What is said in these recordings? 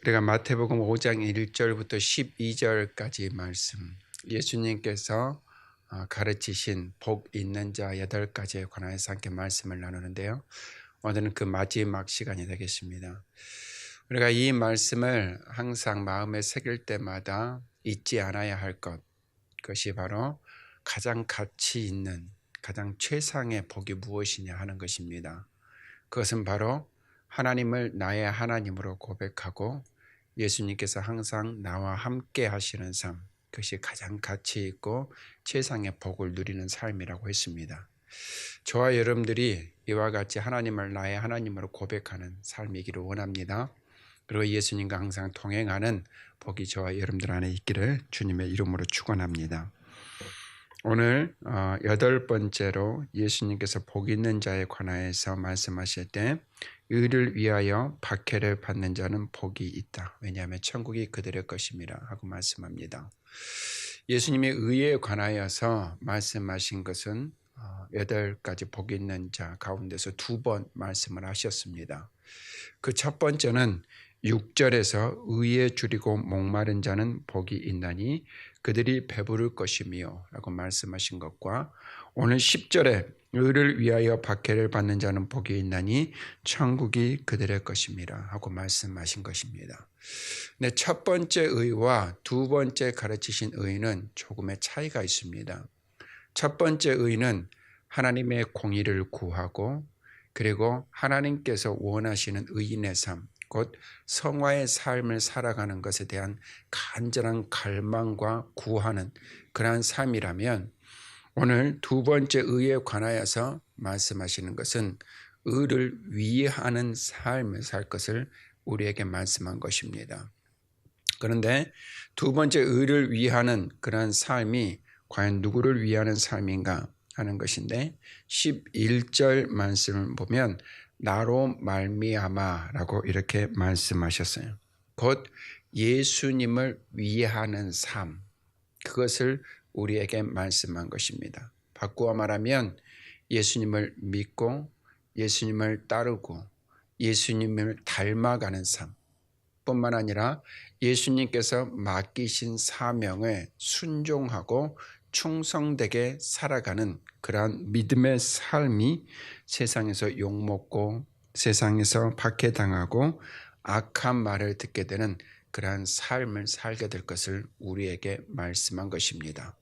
우리가 마태복음 5장 1절부터 12절까지 말씀, 예수님께서 가르치신 복 있는 자 8가지에 관하여서 함께 말씀을 나누는데요. 오늘은 그 마지막 시간이 되겠습니다. 우리가 이 말씀을 항상 마음에 새길 때마다 잊지 않아야 할 것, 그것이 바로 가장 가치 있는, 가장 최상의 복이 무엇이냐 하는 것입니다. 그것은 바로 하나님을 나의 하나님으로 고백하고 예수님께서 항상 나와 함께 하시는 삶, 그것이 가장 가치 있고 최상의 복을 누리는 삶이라고 했습니다. 저와 여러분들이 이와 같이 하나님을 나의 하나님으로 고백하는 삶이기를 원합니다. 그리고 예수님과 항상 동행하는 복이 저와 여러분들 안에 있기를 주님의 이름으로 축원합니다. 오늘 8번째로 예수님께서 복 있는 자에 관하여서 말씀하실 때 의를 위하여 박해를 받는 자는 복이 있다. 왜냐하면 천국이 그들의 것임이라 하고 말씀합니다. 예수님이 의에 관하여서 말씀하신 것은 8가지 복 있는 자 가운데서 2번 말씀을 하셨습니다. 그 첫 번째는 6절에서 의에 줄이고 목마른 자는 복이 있나니 그들이 배부를 것이며 라고 말씀하신 것과 오늘 10절에 의를 위하여 박해를 받는 자는 복이 있나니 천국이 그들의 것임이라 하고 말씀하신 것입니다. 근데 첫 번째 의와 두 번째 가르치신 의는 조금의 차이가 있습니다. 첫 번째 의는 하나님의 공의를 구하고 그리고 하나님께서 원하시는 의인의 삶, 곧 성화의 삶을 살아가는 것에 대한 간절한 갈망과 구하는 그러한 삶이라면 오늘 두 번째 의에 관하여서 말씀하시는 것은 의를 위하는 삶을 살 것을 우리에게 말씀한 것입니다. 그런데 두 번째 의를 위하는 그러한 삶이 과연 누구를 위하는 삶인가 하는 것인데 11절 말씀을 보면 나로 말미암아라고 이렇게 말씀하셨어요. 곧 예수님을 위하는 삶, 그것을 우리에게 말씀한 것입니다. 바꾸어 말하면 예수님을 믿고 예수님을 따르고 예수님을 닮아가는 삶 뿐만 아니라 예수님께서 맡기신 사명에 순종하고 충성되게 살아가는 그러한 믿음의 삶이 세상에서 욕먹고 세상에서 박해당하고 악한 말을 듣게 되는 그러한 삶을 살게 될 것을 우리에게 말씀한 것입니다.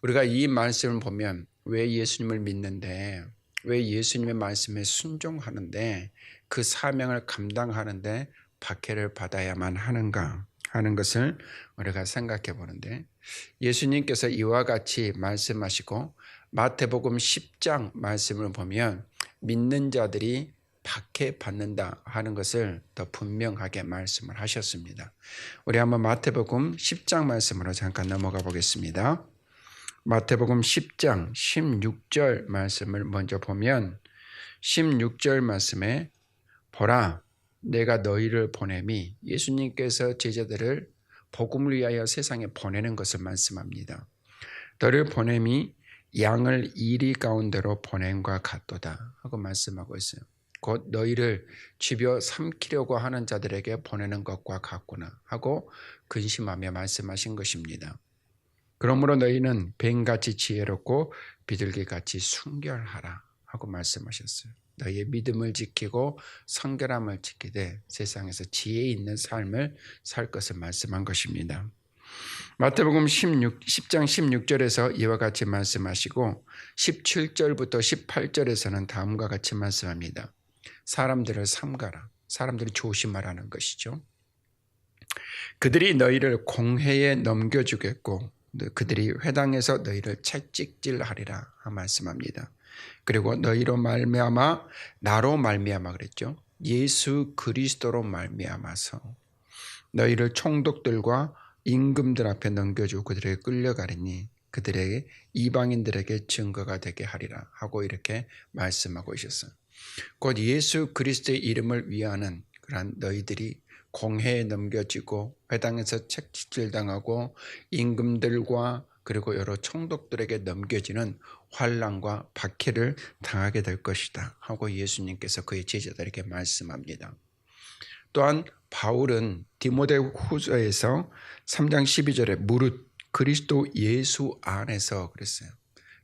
우리가 이 말씀을 보면 왜 예수님을 믿는데, 왜 예수님의 말씀에 순종하는데 그 사명을 감당하는데 박해를 받아야만 하는가 하는 것을 우리가 생각해 보는데, 예수님께서 이와 같이 말씀하시고 마태복음 10장 말씀을 보면 믿는 자들이 박해받는다 하는 것을 더 분명하게 말씀을 하셨습니다. 우리 한번 마태복음 10장 말씀으로 잠깐 넘어가 보겠습니다. 마태복음 10장 16절 말씀을 먼저 보면 16절 말씀에 보라 내가 너희를 보냄이, 예수님께서 제자들을 복음을 위하여 세상에 보내는 것을 말씀합니다. 너를 보냄이 양을 이리 가운데로 보냄과 같도다 하고 말씀하고 있어요. 곧 너희를 쥐벼 삼키려고 하는 자들에게 보내는 것과 같구나 하고 근심하며 말씀하신 것입니다. 그러므로 너희는 뱀같이 지혜롭고 비둘기같이 순결하라 하고 말씀하셨어요. 너희의 믿음을 지키고 성결함을 지키되 세상에서 지혜 있는 삶을 살 것을 말씀한 것입니다. 마태복음 10장 16절에서 이와 같이 말씀하시고 17절부터 18절에서는 다음과 같이 말씀합니다. 사람들을 삼가라. 사람들을 조심하라는 것이죠. 그들이 너희를 공회에 넘겨주겠고 그들이 회당에서 너희를 채찍질하리라 말씀합니다. 그리고 너희로 말미암아, 나로 말미암아 그랬죠. 예수 그리스도로 말미암아서 너희를 총독들과 임금들 앞에 넘겨주고 그들에게 끌려가리니 그들에게 이방인들에게 증거가 되게 하리라 하고 이렇게 말씀하고 있었어요. 곧 예수 그리스도의 이름을 위하는 그러한 너희들이 공회에 넘겨지고 회당에서 채찍질당하고 임금들과 그리고 여러 총독들에게 넘겨지는 환난과 박해를 당하게 될 것이다 하고 예수님께서 그의 제자들에게 말씀합니다. 또한 바울은 디모데후서에서 3장 12절에 무릇 그리스도 예수 안에서 그랬어요.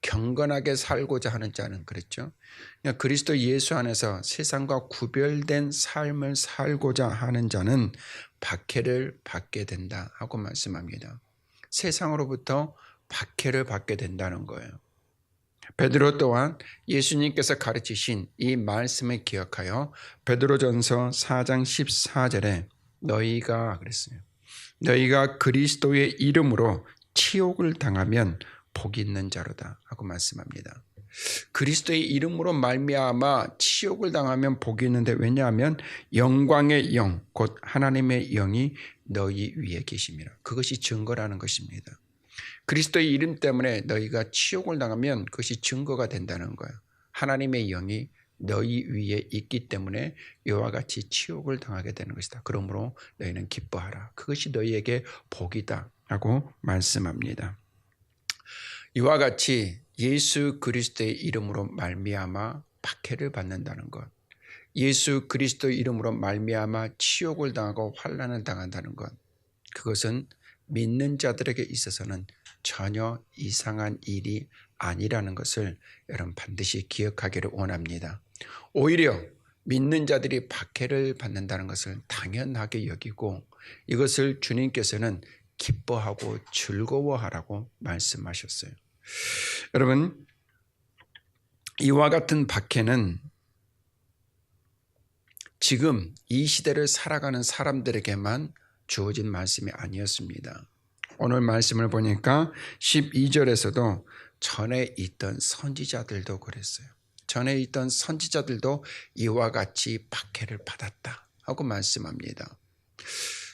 경건하게 살고자 하는 자는 그랬죠. 그러니까 그리스도 예수 안에서 세상과 구별된 삶을 살고자 하는 자는 박해를 받게 된다 하고 말씀합니다. 세상으로부터 박해를 받게 된다는 거예요. 베드로 또한 예수님께서 가르치신 이 말씀을 기억하여 베드로전서 4장 14절에 너희가 그랬어요. 너희가 그리스도의 이름으로 치욕을 당하면 복이 있는 자로다 하고 말씀합니다. 그리스도의 이름으로 말미암아 치욕을 당하면 복이 있는데, 왜냐하면 영광의 영 곧 하나님의 영이 너희 위에 계심이라. 그것이 증거라는 것입니다. 그리스도의 이름 때문에 너희가 치욕을 당하면 그것이 증거가 된다는 거예요. 하나님의 영이 너희 위에 있기 때문에 이와 같이 치욕을 당하게 되는 것이다. 그러므로 너희는 기뻐하라. 그것이 너희에게 복이다 라고 말씀합니다. 이와 같이 예수 그리스도의 이름으로 말미암아 박해를 받는다는 것, 예수 그리스도의 이름으로 말미암아 치욕을 당하고 환난을 당한다는 것, 그것은 믿는 자들에게 있어서는 전혀 이상한 일이 아니라는 것을 여러분 반드시 기억하기를 원합니다. 오히려 믿는 자들이 박해를 받는다는 것을 당연하게 여기고 이것을 주님께서는 기뻐하고 즐거워하라고 말씀하셨어요. 여러분, 이와 같은 박해는 지금 이 시대를 살아가는 사람들에게만 주어진 말씀이 아니었습니다. 오늘 말씀을 보니까 12절에서도 전에 있던 선지자들도 그랬어요. 전에 있던 선지자들도 이와 같이 박해를 받았다 하고 말씀합니다.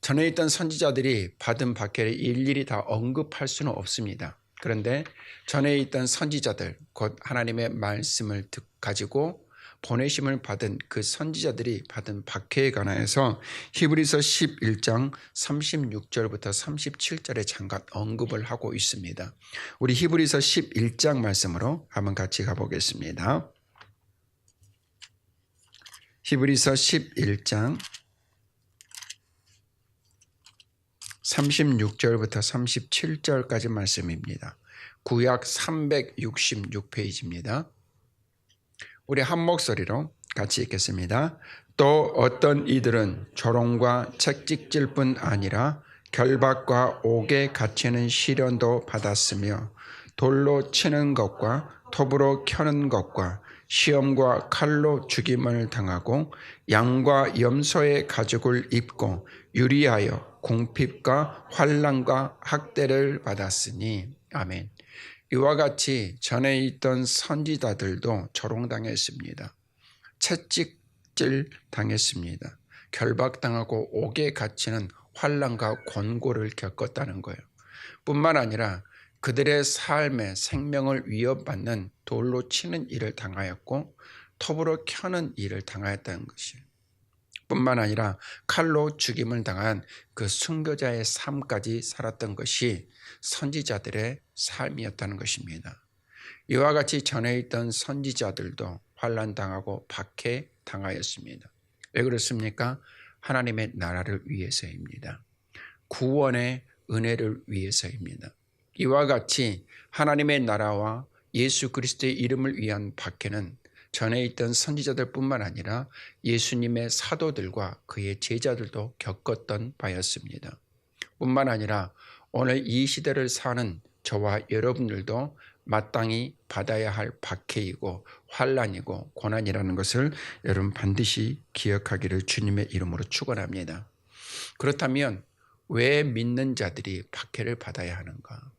전에 있던 선지자들이 받은 박해를 일일이 다 언급할 수는 없습니다. 그런데 전에 있던 선지자들, 곧 하나님의 말씀을 가지고 보내심을 받은 그 선지자들이 받은 박해에 관하여서 히브리서 11장 36절부터 37절에 잠깐 언급을 하고 있습니다. 우리 히브리서 11장 말씀으로 한번 같이 가보겠습니다. 히브리서 11장 36절부터 37절까지 말씀입니다. 구약 366페이지입니다. 우리 한 목소리로 같이 읽겠습니다. 또 어떤 이들은 조롱과 채찍질 뿐 아니라 결박과 옥에 갇히는 시련도 받았으며 돌로 치는 것과 톱으로 켜는 것과 시험과 칼로 죽임을 당하고 양과 염소의 가죽을 입고 유리하여 궁핍과 환난과 학대를 받았으니. 아멘. 이와 같이 전에 있던 선지자들도 조롱당했습니다. 채찍질 당했습니다. 결박당하고 옥에 갇히는 환난과 권고를 겪었다는 거예요. 뿐만 아니라 그들의 삶의 생명을 위협받는 돌로 치는 일을 당하였고 톱으로 켜는 일을 당하였다는 것이에요. 뿐만 아니라 칼로 죽임을 당한 그 순교자의 삶까지 살았던 것이 선지자들의 삶이었다는 것입니다. 이와 같이 전에 있던 선지자들도 환난당하고 박해당하였습니다. 왜 그렇습니까? 하나님의 나라를 위해서입니다. 구원의 은혜를 위해서입니다. 이와 같이 하나님의 나라와 예수 그리스도의 이름을 위한 박해는 전에 있던 선지자들 뿐만 아니라 예수님의 사도들과 그의 제자들도 겪었던 바였습니다. 뿐만 아니라 오늘 이 시대를 사는 저와 여러분들도 마땅히 받아야 할 박해이고 환난이고 고난이라는 것을 여러분 반드시 기억하기를 주님의 이름으로 축원합니다. 그렇다면 왜 믿는 자들이 박해를 받아야 하는가?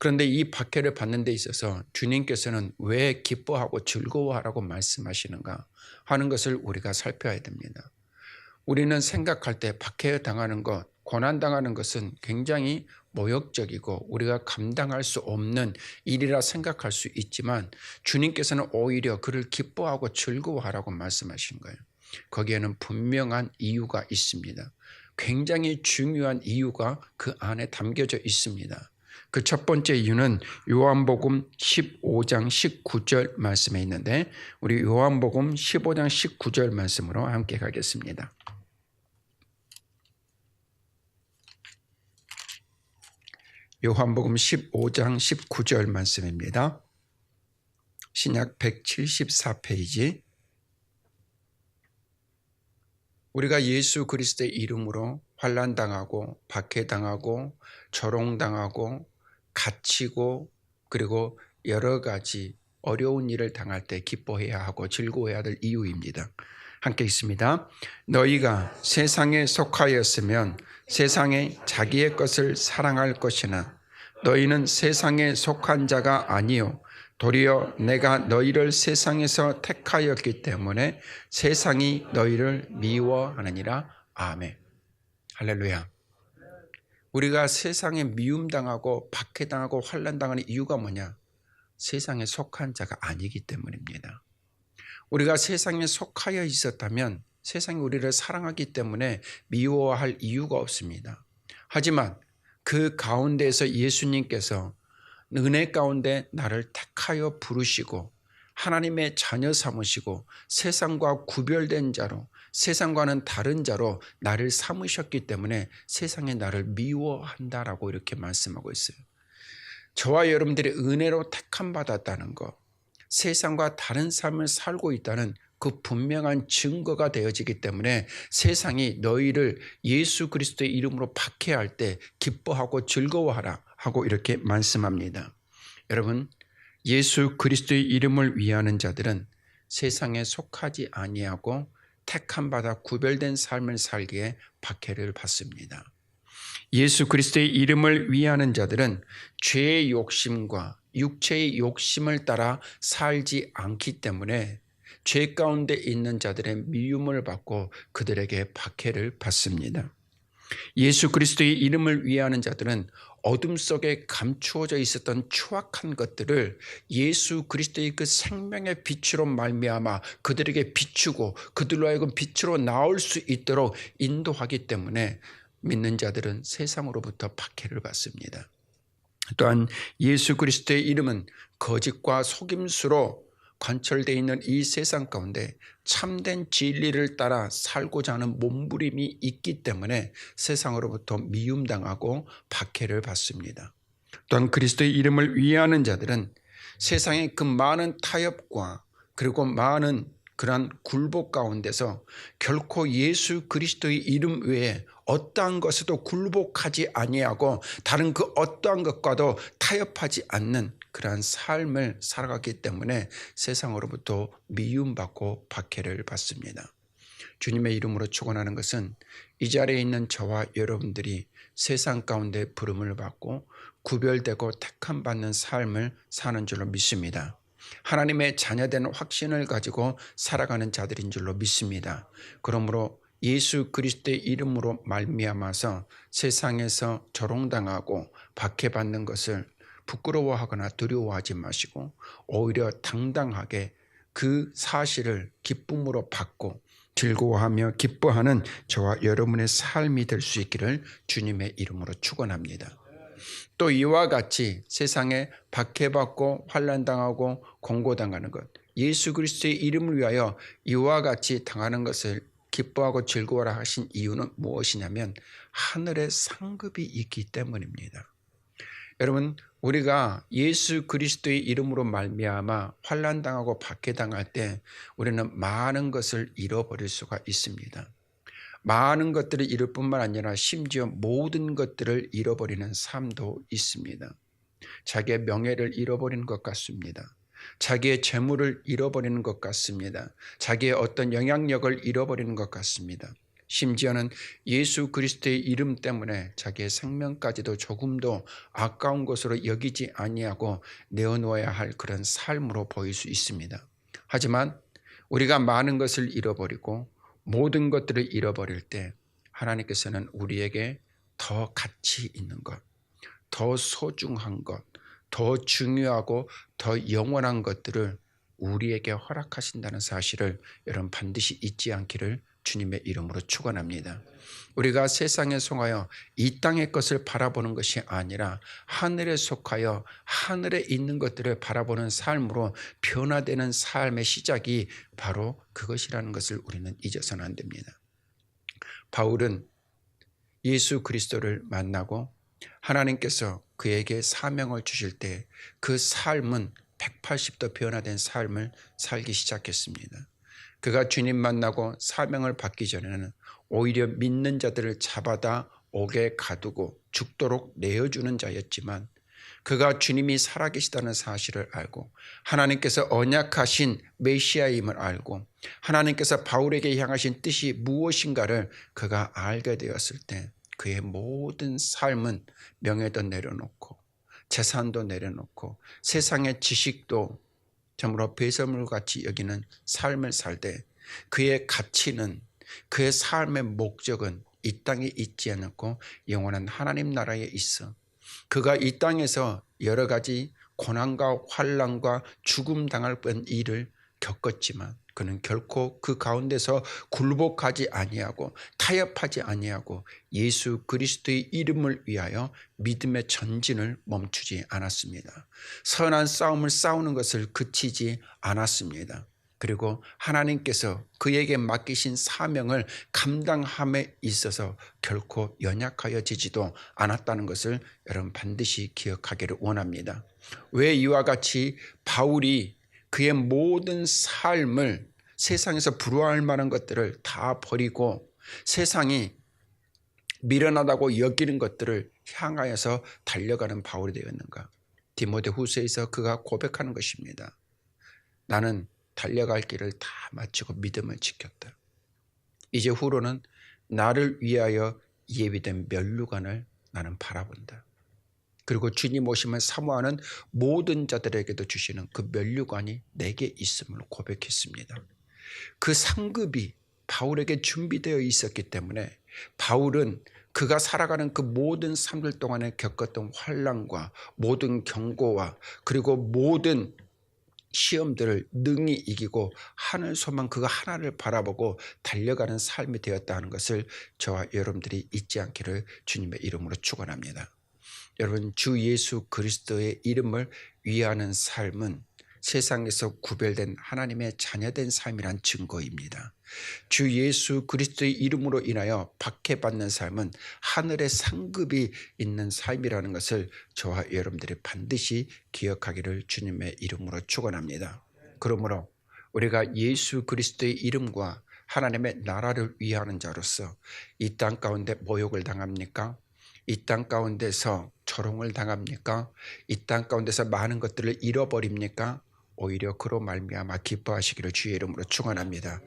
그런데 이 박해를 받는 데 있어서 주님께서는 왜 기뻐하고 즐거워하라고 말씀하시는가 하는 것을 우리가 살펴야 됩니다. 우리는 생각할 때 박해당하는 것, 고난당하는 것은 굉장히 모욕적이고 우리가 감당할 수 없는 일이라 생각할 수 있지만 주님께서는 오히려 그를 기뻐하고 즐거워하라고 말씀하신 거예요. 거기에는 분명한 이유가 있습니다. 굉장히 중요한 이유가 그 안에 담겨져 있습니다. 그 첫 번째 이유는 요한복음 15장 19절 말씀에 있는데 우리 요한복음 15장 19절 말씀으로 함께 가겠습니다. 요한복음 15장 19절 말씀입니다. 신약 174페이지. 우리가 예수 그리스도의 이름으로 환난당하고 박해당하고 조롱당하고 갇히고 그리고 여러 가지 어려운 일을 당할 때 기뻐해야 하고 즐거워해야 될 이유입니다. 함께 있습니다. 너희가 세상에 속하였으면 세상에 자기의 것을 사랑할 것이나 너희는 세상에 속한 자가 아니요 도리어 내가 너희를 세상에서 택하였기 때문에 세상이 너희를 미워하느니라. 아멘. 할렐루야. 우리가 세상에 미움당하고 박해당하고 환난당하는 이유가 뭐냐? 세상에 속한 자가 아니기 때문입니다. 우리가 세상에 속하여 있었다면 세상이 우리를 사랑하기 때문에 미워할 이유가 없습니다. 하지만 그 가운데에서 예수님께서 은혜 가운데 나를 택하여 부르시고 하나님의 자녀 삼으시고 세상과 구별된 자로 세상과는 다른 자로 나를 삼으셨기 때문에 세상에 나를 미워한다라고 이렇게 말씀하고 있어요. 저와 여러분들이 은혜로 택함 받았다는 것, 세상과 다른 삶을 살고 있다는 그 분명한 증거가 되어지기 때문에 세상이 너희를 예수 그리스도의 이름으로 박해할 때 기뻐하고 즐거워하라 하고 이렇게 말씀합니다. 여러분, 예수 그리스도의 이름을 위하는 자들은 세상에 속하지 아니하고 택함 받아 구별된 삶을 살기에 박해를 받습니다. 예수 그리스도의 이름을 위하는 자들은 죄의 욕심과 육체의 욕심을 따라 살지 않기 때문에 죄 가운데 있는 자들의 미움을 받고 그들에게 박해를 받습니다. 예수 그리스도의 이름을 위하는 자들은 어둠 속에 감추어져 있었던 추악한 것들을 예수 그리스도의 그 생명의 빛으로 말미암아 그들에게 비추고 그들로 하여금 빛으로 나올 수 있도록 인도하기 때문에 믿는 자들은 세상으로부터 박해를 받습니다. 또한 예수 그리스도의 이름은 거짓과 속임수로 관철되어 있는 이 세상 가운데 참된 진리를 따라 살고자 하는 몸부림이 있기 때문에 세상으로부터 미움당하고 박해를 받습니다. 또한 그리스도의 이름을 위하는 자들은 세상의 그 많은 타협과 그리고 많은 그러한 굴복 가운데서 결코 예수 그리스도의 이름 외에 어떠한 것에도 굴복하지 아니하고 다른 그 어떠한 것과도 타협하지 않는 그러한 삶을 살아가기 때문에 세상으로부터 미움받고 박해를 받습니다. 주님의 이름으로 축원하는 것은 이 자리에 있는 저와 여러분들이 세상 가운데 부름을 받고 구별되고 택함받는 삶을 사는 줄로 믿습니다. 하나님의 자녀된 확신을 가지고 살아가는 자들인 줄로 믿습니다. 그러므로 예수 그리스도의 이름으로 말미암아서 세상에서 조롱당하고 박해받는 것을 부끄러워하거나 두려워하지 마시고 오히려 당당하게 그 사실을 기쁨으로 받고 즐거워하며 기뻐하는 저와 여러분의 삶이 될 수 있기를 주님의 이름으로 축원합니다. 또 이와 같이 세상에 박해받고 환난당하고 공고당하는 것, 예수 그리스도의 이름을 위하여 이와 같이 당하는 것을 기뻐하고 즐거워라 하신 이유는 무엇이냐면 하늘의 상급이 있기 때문입니다. 여러분, 우리가 예수 그리스도의 이름으로 말미암아 환난당하고 박해당할 때 우리는 많은 것을 잃어버릴 수가 있습니다. 많은 것들을 잃을 뿐만 아니라 심지어 모든 것들을 잃어버리는 삶도 있습니다. 자기의 명예를 잃어버리는 것 같습니다. 자기의 재물을 잃어버리는 것 같습니다. 자기의 어떤 영향력을 잃어버리는 것 같습니다. 심지어는 예수 그리스도의 이름 때문에 자기의 생명까지도 조금도 아까운 것으로 여기지 아니하고 내어놓아야 할 그런 삶으로 보일 수 있습니다. 하지만 우리가 많은 것을 잃어버리고 모든 것들을 잃어버릴 때 하나님께서는 우리에게 더 가치 있는 것, 더 소중한 것, 더 중요하고 더 영원한 것들을 우리에게 허락하신다는 사실을 여러분 반드시 잊지 않기를 주님의 이름으로 축원합니다. 우리가 세상에 속하여 이 땅의 것을 바라보는 것이 아니라 하늘에 속하여 하늘에 있는 것들을 바라보는 삶으로 변화되는 삶의 시작이 바로 그것이라는 것을 우리는 잊어서는 안 됩니다. 바울은 예수 그리스도를 만나고 하나님께서 그에게 사명을 주실 때 그 삶은 180도 변화된 삶을 살기 시작했습니다. 그가 주님 만나고 사명을 받기 전에는 오히려 믿는 자들을 잡아다 옥에 가두고 죽도록 내어주는 자였지만, 그가 주님이 살아계시다는 사실을 알고 하나님께서 언약하신 메시아임을 알고 하나님께서 바울에게 향하신 뜻이 무엇인가를 그가 알게 되었을 때 그의 모든 삶은 명예도 내려놓고 재산도 내려놓고 세상의 지식도 참으로 배설물같이 여기는 삶을 살 때 그의 가치는, 그의 삶의 목적은 이 땅에 있지 않고 영원한 하나님 나라에 있어 그가 이 땅에서 여러 가지 고난과 환난과 죽음 당할 뻔한 일을 겪었지만 그는 결코 그 가운데서 굴복하지 아니하고 타협하지 아니하고 예수 그리스도의 이름을 위하여 믿음의 전진을 멈추지 않았습니다. 선한 싸움을 싸우는 것을 그치지 않았습니다. 그리고 하나님께서 그에게 맡기신 사명을 감당함에 있어서 결코 연약하여지지도 않았다는 것을 여러분 반드시 기억하기를 원합니다. 왜 이와 같이 바울이 그의 모든 삶을 세상에서 부러워할 만한 것들을 다 버리고 세상이 미련하다고 여기는 것들을 향하여서 달려가는 바울이 되었는가? 디모데후서에서 그가 고백하는 것입니다. 나는 달려갈 길을 다 마치고 믿음을 지켰다. 이제 후로는 나를 위하여 예비된 면류관을 나는 바라본다. 그리고 주님 오심을 사모하는 모든 자들에게도 주시는 그 면류관이 내게 있음을 고백했습니다. 그 상급이 바울에게 준비되어 있었기 때문에 바울은 그가 살아가는 그 모든 삶들 동안에 겪었던 환난과 모든 경고와 그리고 모든 시험들을 능히 이기고 하늘 소망 그가 하나를 바라보고 달려가는 삶이 되었다 하는 것을 저와 여러분들이 잊지 않기를 주님의 이름으로 축원합니다. 여러분, 주 예수 그리스도의 이름을 위하는 삶은 세상에서 구별된 하나님의 자녀된 삶이란 증거입니다. 주 예수 그리스도의 이름으로 인하여 박해받는 삶은 하늘의 상급이 있는 삶이라는 것을 저와 여러분들이 반드시 기억하기를 주님의 이름으로 축원합니다. 그러므로 우리가 예수 그리스도의 이름과 하나님의 나라를 위하는 자로서 이 땅 가운데 모욕을 당합니까? 이 땅 가운데서 조롱을 당합니까? 이 땅 가운데서 많은 것들을 잃어버립니까? 오히려 그로 말미암아 기뻐하시기를 주의 이름으로 축원합니다.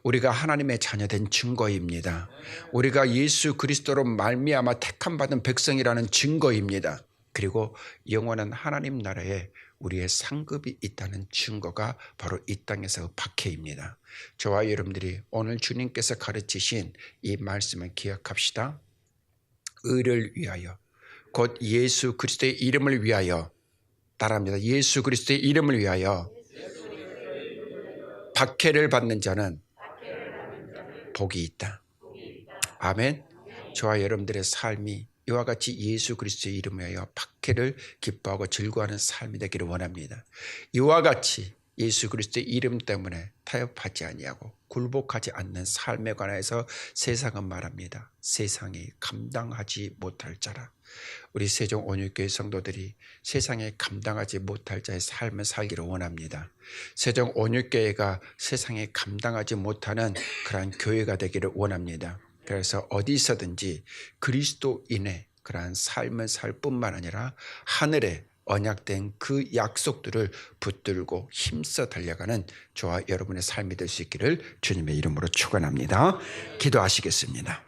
우리가 하나님의 자녀된 증거입니다. 우리가 예수 그리스도로 말미암아 택함 받은 백성이라는 증거입니다. 그리고 영원한 하나님 나라에 우리의 상급이 있다는 증거가 바로 이 땅에서 박해입니다. 저와 여러분들이 오늘 주님께서 가르치신 이 말씀을 기억합시다. 의를 위하여, 곧 예수 그리스도의 이름을 위하여, 따라합니다. 예수 그리스도의 이름을 위하여 박해를 받는 자는 복이 있다. 아멘. 저와 여러분들의 삶이 이와 같이 예수 그리스도의 이름을 위하여 박해를 기뻐하고 즐거워하는 삶이 되기를 원합니다. 이와 같이 예수 그리스도의 이름 때문에 타협하지 아니하고 굴복하지 않는 삶에 관해서 세상은 말합니다. 세상이 감당하지 못할 자라. 우리 세종 온유교회 성도들이 세상에 감당하지 못할 자의 삶을 살기를 원합니다. 세종 온유교회가 세상에 감당하지 못하는 그러한 교회가 되기를 원합니다. 그래서 어디서든지 그리스도인의 그러한 삶을 살 뿐만 아니라 하늘에 언약된 그 약속들을 붙들고 힘써 달려가는 저와 여러분의 삶이 될 수 있기를 주님의 이름으로 축원합니다. 기도하시겠습니다.